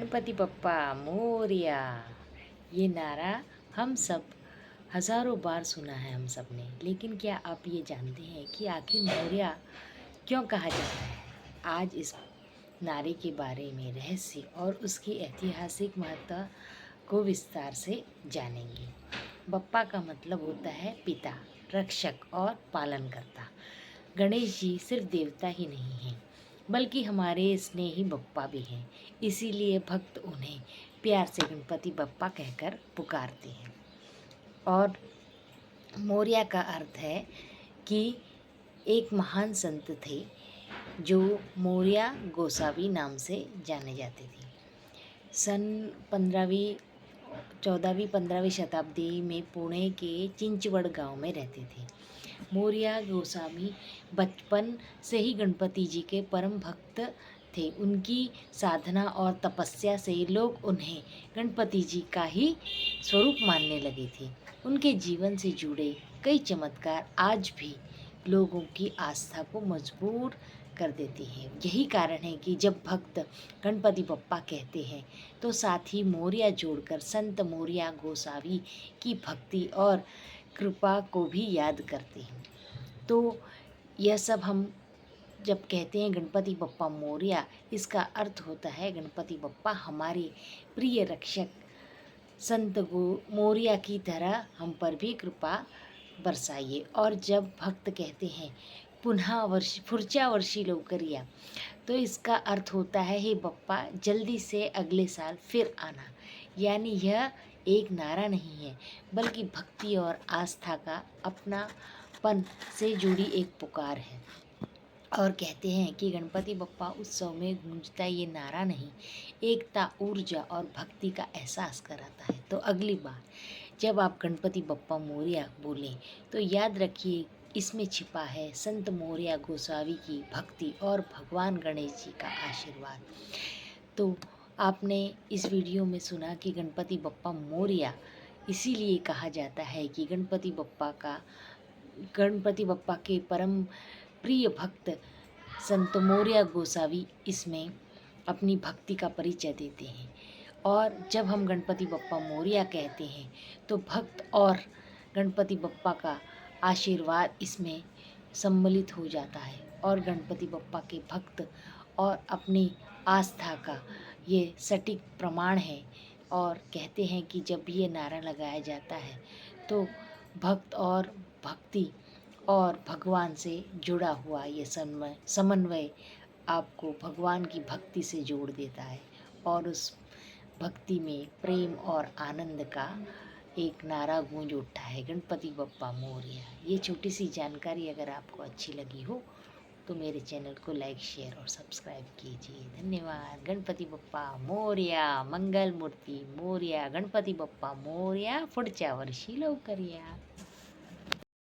गणपति बप्पा मोरया। ये नारा हम सब हजारों बार सुना है हम सब ने, लेकिन क्या आप ये जानते हैं कि आखिर मोरया क्यों कहा जाता है? आज इस नारे के बारे में रहस्य और उसकी ऐतिहासिक महत्ता को विस्तार से जानेंगे। बप्पा का मतलब होता है पिता, रक्षक और पालनकर्ता। गणेश जी सिर्फ देवता ही नहीं हैं, बल्कि हमारे स्नेही बप्पा भी हैं। इसीलिए भक्त उन्हें प्यार से गणपति बप्पा कहकर पुकारते हैं। और मोरया का अर्थ है कि एक महान संत थे जो मोरया गोसावी नाम से जाने जाते थे। सन 14वीं शताब्दी में पुणे के चिंचवड़ गांव में रहते थे। मोरया गोस्वामी बचपन से ही गणपति जी के परम भक्त थे। उनकी साधना और तपस्या से लोग उन्हें गणपति जी का ही स्वरूप मानने लगे थे। उनके जीवन से जुड़े कई चमत्कार आज भी लोगों की आस्था को मजबूर कर देती है। यही कारण है कि जब भक्त गणपति बप्पा कहते हैं तो साथ ही मोरया जोड़कर संत मोरया गोसावी की भक्ति और कृपा को भी याद करते हैं। तो यह सब हम जब कहते हैं गणपति बप्पा मोरया, इसका अर्थ होता है गणपति बप्पा हमारे प्रिय रक्षक, संत मोरया की तरह हम पर भी कृपा बरसाइए। और जब भक्त कहते हैं पुढच्या वर्षी लवकर या, तो इसका अर्थ होता है हे बप्पा जल्दी से अगले साल फिर आना। यानी यह एक नारा नहीं है, बल्कि भक्ति और आस्था का अपनापन से जुड़ी एक पुकार है। और कहते हैं कि गणपति बप्पा उत्सव में गूंजता ये नारा नहीं, एकता, ऊर्जा और भक्ति का एहसास कराता है। तो अगली बार जब आप गणपति बप्पा मोरया बोलें तो याद रखिए, इसमें छिपा है संत मोरया गोसावी की भक्ति और भगवान गणेश जी का आशीर्वाद। तो आपने इस वीडियो में सुना कि गणपति बप्पा मोरया इसीलिए कहा जाता है कि गणपति बप्पा के परम प्रिय भक्त संत मोरया गोसावी इसमें अपनी भक्ति का परिचय देते हैं। और जब हम गणपति बप्पा मोरया कहते हैं तो भक्त और गणपति बप्पा का आशीर्वाद इसमें सम्मिलित हो जाता है, और गणपति बप्पा के भक्त और अपनी आस्था का ये सटीक प्रमाण है। और कहते हैं कि जब ये नारा लगाया जाता है तो भक्त और भक्ति और भगवान से जुड़ा हुआ ये समन्वय आपको भगवान की भक्ति से जोड़ देता है, और उस भक्ति में प्रेम और आनंद का एक नारा गूंज उठता है, गणपति बप्पा मोरया। ये छोटी सी जानकारी अगर आपको अच्छी लगी हो तो मेरे चैनल को लाइक, शेयर और सब्सक्राइब कीजिए। धन्यवाद। गणपति बप्पा मोरया, मंगल मूर्ति मोरया, गणपति बप्पा मोरया, पुढच्या वर्षी लवकर या।